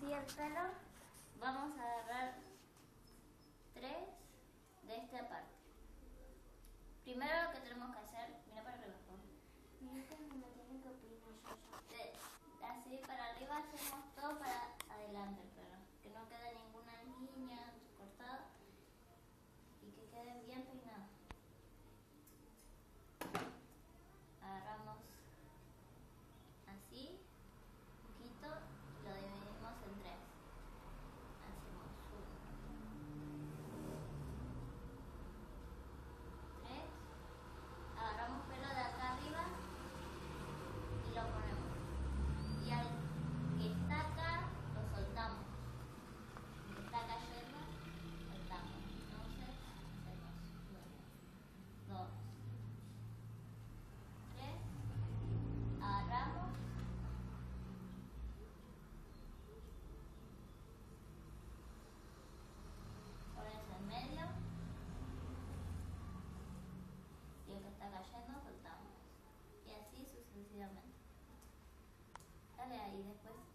así el pelo, vamos a agarrar 3 de esta parte. Primero lo que tenemos que hacer, mira para arriba, por favor. Mira que me tiene que opinar yo. Así para arriba hacemos todo para adelante el pelo, que no quede ninguna línea cortada y que quede bien peinado. Agarramos así, un poquito, y lo dividimos en 3. Hacemos 1, 3. Agarramos pelo de acá arriba y lo ponemos. Y al que está acá, lo soltamos. El que está cayendo, soltamos. Entonces, hacemos 1, 2, 3. Agarramos. Pones en medio. Y el que está cayendo, soltamos. Y así sucesivamente. Dale ahí después.